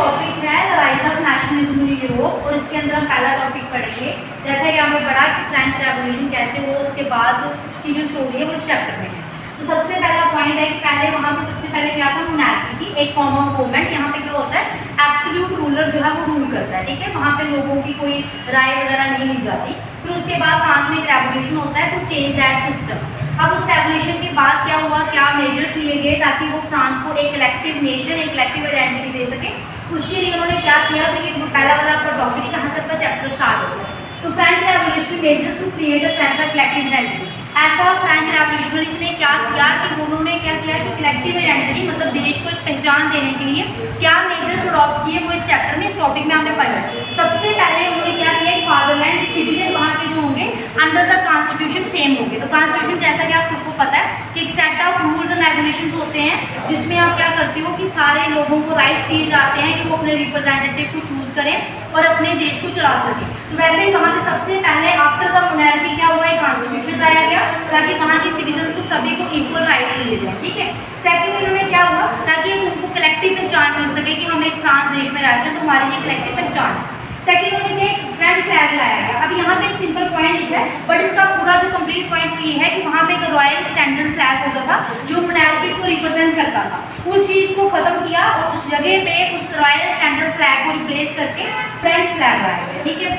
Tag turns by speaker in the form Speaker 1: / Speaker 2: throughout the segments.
Speaker 1: Topic है rise of nationalism in Europe और इसके अंदर हम पहला टॉपिक पढ़ेंगे। जैसा कि हमने पढ़ा कि फ्रेंच रेवोल्यूशन कैसे हुआ, उसके बाद की जो स्टोरी है वो इस चैप्टर में है। तो सबसे पहला पॉइंट है कि पहले वहाँ पे सबसे पहले क्या था, मोनार्की थी, एक फॉर्म ऑफ गवर्नमेंट। यहाँ पे क्या होता है, एब्सोल्यूट रूलर जो है वो रूल करता है, ठीक है। वहाँ पे लोगों की कोई राय वगैरह नहीं ली जाती। फिर उसके बाद फ्रांस में एक रेवोल्यूशन होता है टू चेंज दैट सिस्टम। अब उस रेवोल्यूशन के बाद क्या हुआ, क्या मेजर्स लिए गए ताकि वो फ्रांस को एक कलेक्टिव नेशन, एक कलेक्टिव आइडेंटिटी दे सके। उसके लिए उन्होंने क्या किया, तो ये पहला वाला आपका टॉपिक है जहाँ से आपका चैप्टर स्टार्ट होता है। तो French revolution measures to create a sense of collective identity. ऐसा फ्रेंच रेवोल्यूशनरीज ने क्या किया कि उन्होंने क्या किया कि कलेक्टिव आइडेंटिटी मतलब देश को एक पहचान देने के लिए क्या मेजर्स अडॉप्ट किए, वो इस चैप्टर में, इस टॉपिक में हमने पढ़ा है। सबसे पहले उन्होंने क्या किया, फादरलैंड सिटीजन वहाँ के जो होंगे अंडर द कॉन्स्टिट्यूशन सेम होंगे। तो कॉन्स्टिट्यूशन जैसा कि आप सबको पता है कि एक set of rules and regulations होते हैं जिसमें आप क्या करते हो कि सारे लोगों को राइट्स दिए जाते हैं कि वो अपने रिप्रेजेंटेटिव को चूज करें और अपने देश को चला सकें। तो वैसे ही वहाँ पे सबसे पहले आफ्टर द मोनार्की क्या हुआ, एक कॉन्स्टिट्यूशन लाया गया ताकि वहाँ के सिटीजन को सभी को इक्वल राइट्स मिले जाए, ठीक है। सेकंड उन्होंने क्या हुआ, ताकि उनको कलेक्टिव पहचान मिल सके कि हम एक फ्रांस देश में रहते हैं तो हमारी ये कलेक्टिव पहचान है। सेकंड उन्होंने फ्रेंच फ्लैग लाया गया। अब यहाँ पे एक सिंपल पॉइंट लिखा है, बट इसका पूरा जो कंप्लीट पॉइंट तो ये है कि वहाँ पे एक रॉयल स्टैंडर्ड फ्लैग होता था जो मोनार्की को रिप्रेजेंट करता था। उस चीज़ को खत्म किया और उस जगह पे उस रॉयल स्टैंडर्ड फ्लैग को रिप्लेस करके फ्रेंच फ्लैग लाया गया, ठीक है।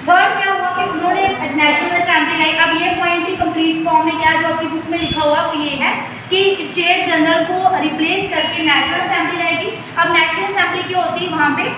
Speaker 1: थर्ड क्या हुआ कि उन्होंने नेशनल असेंबली लाई। अब ये पॉइंट भी कंप्लीट फॉर्म में क्या जो आपकी बुक में लिखा हुआ वो ये है कि स्टेट जनरल को रिप्लेस करके नेशनल असेंबली लाएगी। अब नेशनल असेंबली क्या होती है वहाँ पे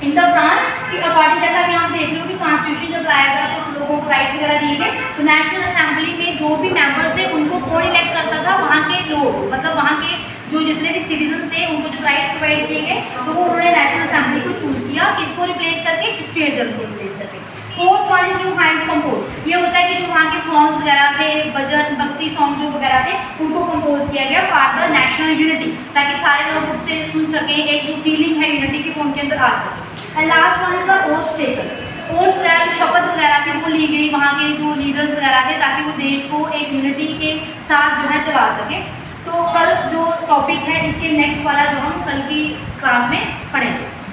Speaker 1: इन द फ्रांस के अकॉर्डिंग, जैसा कि आप देख रहे हो कि कॉन्स्टिट्यूशन जब लाया गया तो लोगों को राइट्स वगैरह दिए गए। तो नेशनल असेंबली में जो भी मेंबर्स थे उनको कौन इलेक्ट करता था, वहाँ के लोग, मतलब वहाँ के जो जितने भी सिटीजन थे उनको जो राइट्स प्रोवाइड किए गए तो वो उन्होंने नेशनल असेंबली को चूज किया, किसको रिप्लेस करके, स्टेट जनरल को रिप्लेस करके। Fourth one is new hymns compose. ये होता है कि जो वहाँ के सॉन्ग्स वगैरह थे, भजन भक्ति सॉन्ग जो वगैरह थे उनको कंपोज किया गया फॉर द नेशनल यूनिटी, ताकि सारे लोग उससे सुन सकें, एक जो फीलिंग है यूनिटी की वो उनके अंदर आ सके। And last one is the oath taken. Oaths वगैरह जो शपथ वगैरह थी वो ली गई वहाँ के जो लीडर्स वगैरह थे ताकि वो देश को एक यूनिटी के साथ जो है चला सके। तो कल जो टॉपिक है इसके नेक्स्ट वाला जो हम कल की क्लास में पढ़ेंगे।